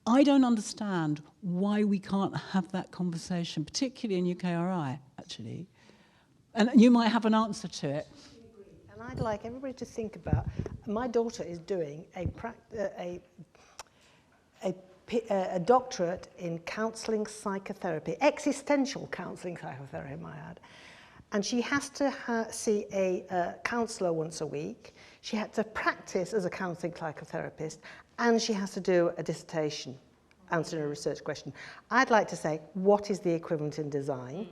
I don't understand why we can't have that conversation, particularly in UKRI, actually. And you might have an answer to it. And I'd like everybody to think about, my daughter is doing a doctorate in counselling psychotherapy, existential counselling psychotherapy, I might add. And she has to see a counsellor once a week. She had to practice as a counselling psychotherapist, and she has to do a dissertation, answering a research question. I'd like to say, what is the equivalent in design?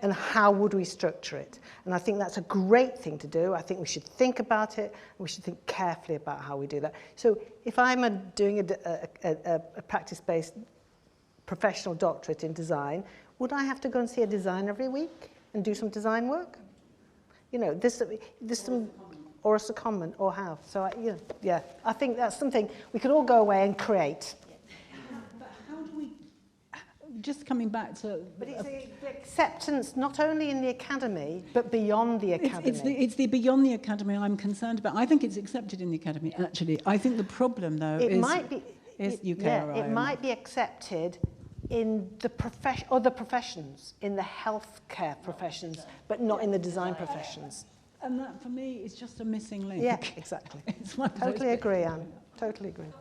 And how would we structure it? And I think that's a great thing to do. I think we should think about it. We should think carefully about how we do that. So if I'm doing a practice-based professional doctorate in design, would I have to go and see a designer every week and do some design work? You know, there's some, or a secondment, or how? So, I think that's something we could all go away and create. But how do we, just coming back to... But it's the acceptance, not only in the academy, but beyond the academy. It's the beyond the academy I'm concerned about. I think it's accepted in the academy, actually. I think the problem, though, is UKRI. It might be accepted in the other professions, in the healthcare professions, but not in the design professions. And that, for me, is just a missing link. Yeah, exactly. It's one of those Totally bits. agree, Anne. Totally agree.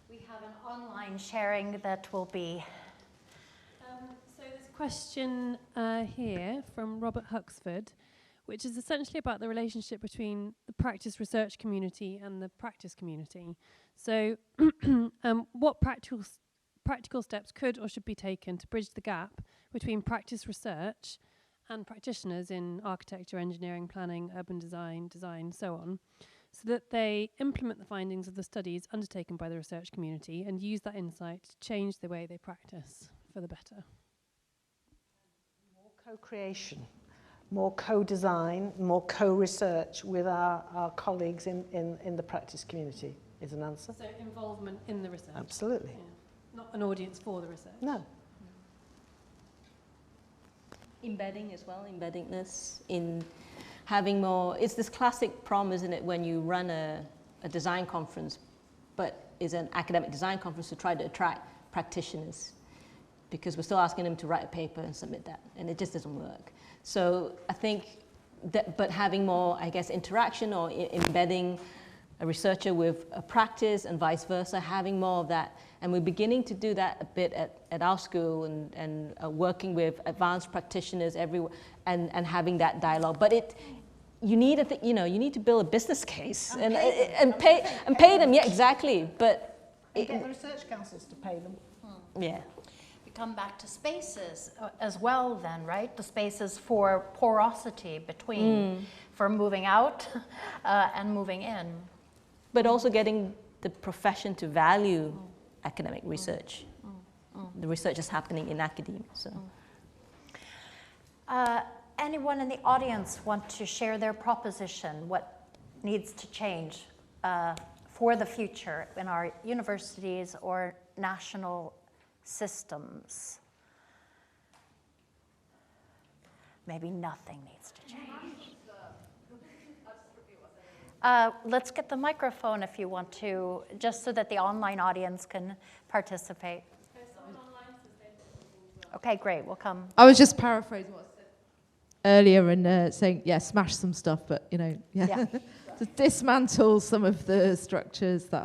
We have an online sharing that will be... So there's a question here from Robert Huxford, which is essentially about the relationship between the practice research community and the practice community. So what practical steps could or should be taken to bridge the gap between practice research and practitioners in architecture, engineering, planning, urban design, so on, so that they implement the findings of the studies undertaken by the research community and use that insight to change the way they practice for the better? More co-creation, more co-design, more co-research with our colleagues in the practice community is an answer. So involvement in the research. Absolutely. Yeah. Not an audience for the research. No. Embedding as well, embeddingness in having more, it's this classic problem, isn't it, when you run a design conference, but is an academic design conference to try to attract practitioners, because we're still asking them to write a paper and submit that, and it just doesn't work. So I think that, but having more, I guess, interaction or embedding a researcher with a practice and vice versa, having more of that. And we're beginning to do that a bit at our school and working with advanced practitioners everywhere and having that dialogue. But you need to build a business case and pay them. Yeah, exactly. But get the research councils to pay them. Yeah. We come back to spaces as well then, right? The spaces for porosity between, for moving out and moving in. But also getting the profession to value academic research. The research is happening in academia. So. Anyone in the audience want to share their proposition? What needs to change for the future in our universities or national systems? Maybe nothing needs to change. Let's get the microphone if you want to, just so that the online audience can participate. Okay, great, we'll come. I was just paraphrasing what I said earlier and saying, smash some stuff, but, to dismantle some of the structures that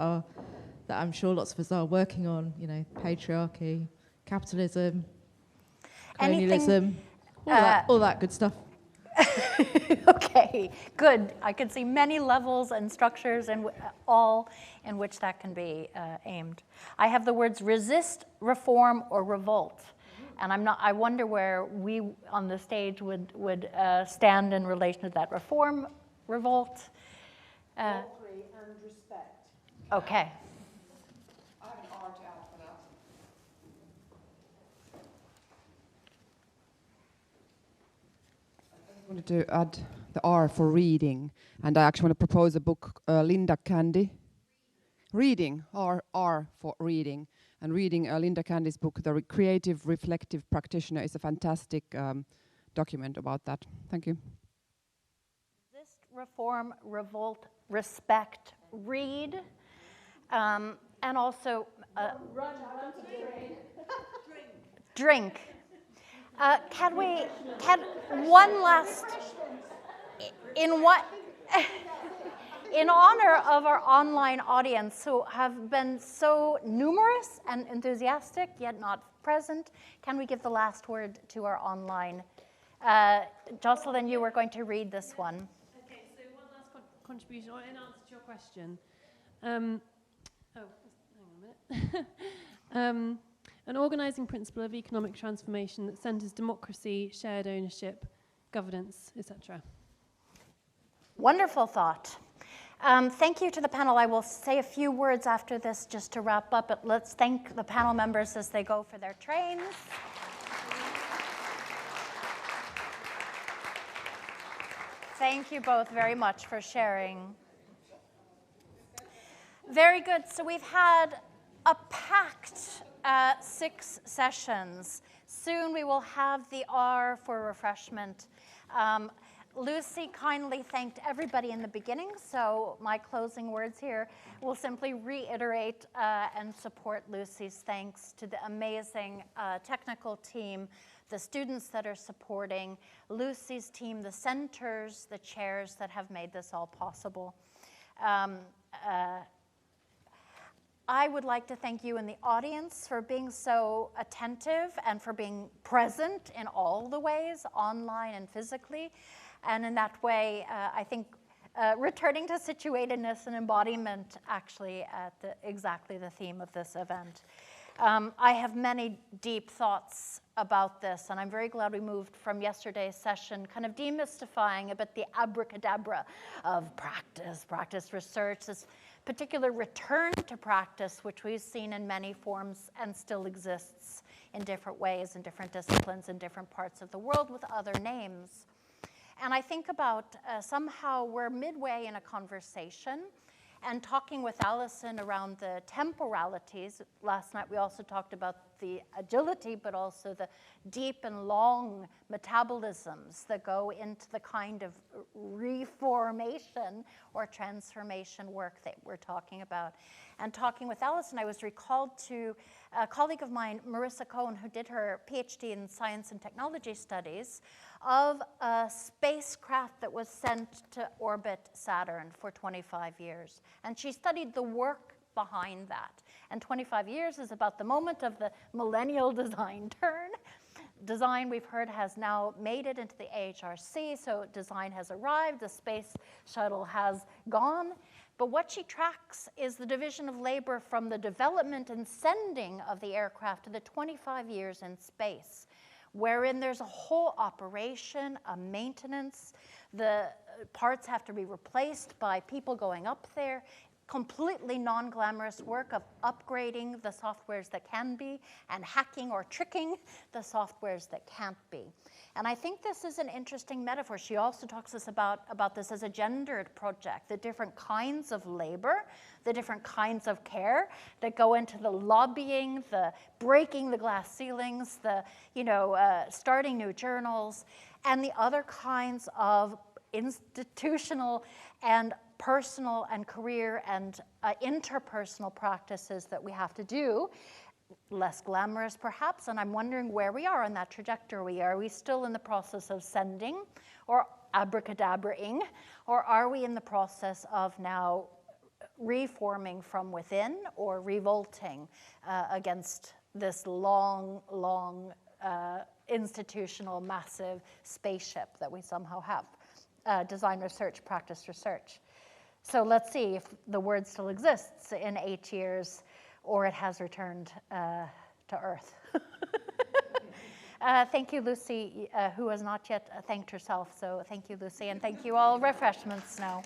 I'm sure lots of us are working on, patriarchy, capitalism, colonialism, all that good stuff. Okay, good. I can see many levels and structures and all in which that can be aimed. I have the words resist, reform, or revolt. And I wonder where we on the stage would stand in relation to that. Reform, revolt. Mockery and respect. Okay. I have an R to add for that. I wanted to add the R for reading. And I actually want to propose a book, Linda Candy. Reading, R for reading. And reading Linda Candy's book, The Creative Reflective Practitioner, is a fantastic document about that. Thank you. Resist, reform, revolt, respect, read, and also drink. Can one last, in honor of our online audience who have been so numerous and enthusiastic, yet not present, can we give the last word to our online? Jocelyn, you were going to read this one. Okay, so one last contribution, or in answer to your question. Hang on a minute. An organising principle of economic transformation that centres democracy, shared ownership, governance, etc. Wonderful thought. Thank you to the panel. I will say a few words after this just to wrap up, but let's thank the panel members as they go for their trains. Thank you both very much for sharing. Very good. So we've had a packed 6 sessions. Soon we will have the R for refreshment. Lucy kindly thanked everybody in the beginning, so my closing words here will simply reiterate and support Lucy's thanks to the amazing technical team, the students that are supporting, Lucy's team, the centers, the chairs that have made this all possible. I would like to thank you in the audience for being so attentive and for being present in all the ways, online and physically. And in that way, I think returning to situatedness and embodiment actually at exactly the theme of this event. I have many deep thoughts about this, and I'm very glad we moved from yesterday's session, kind of demystifying a bit the abracadabra of practice research, this particular return to practice, which we've seen in many forms and still exists in different ways, in different disciplines, in different parts of the world with other names. And I think about somehow we're midway in a conversation and talking with Alison around the temporalities. Last night we also talked about the agility, but also the deep and long metabolisms that go into the kind of reformation or transformation work that we're talking about. And talking with Alison, I was recalled to a colleague of mine, Marissa Cohen, who did her PhD in science and technology studies, of a spacecraft that was sent to orbit Saturn for 25 years. And she studied the work behind that. And 25 years is about the moment of the millennial design turn. Design, we've heard, has now made it into the AHRC, so design has arrived, the space shuttle has gone. But what she tracks is the division of labor from the development and sending of the aircraft to the 25 years in space, wherein there's a whole operation, a maintenance. The parts have to be replaced by people going up there. Completely non-glamorous work of upgrading the softwares that can be and hacking or tricking the softwares that can't be. And I think this is an interesting metaphor. She also talks to us about this as a gendered project, the different kinds of labor, the different kinds of care that go into the lobbying, the breaking the glass ceilings, the starting new journals, and the other kinds of institutional and personal and career and interpersonal practices that we have to do, less glamorous perhaps, and I'm wondering where we are on that trajectory. Are we still in the process of sending or abracadabraing, or are we in the process of now reforming from within or revolting against this long, institutional, massive spaceship that we somehow have? Design research, practice research. So let's see if the word still exists in 8 years or it has returned to Earth. Thank you, Lucy, who has not yet thanked herself. So thank you, Lucy, and thank you all. Refreshments now.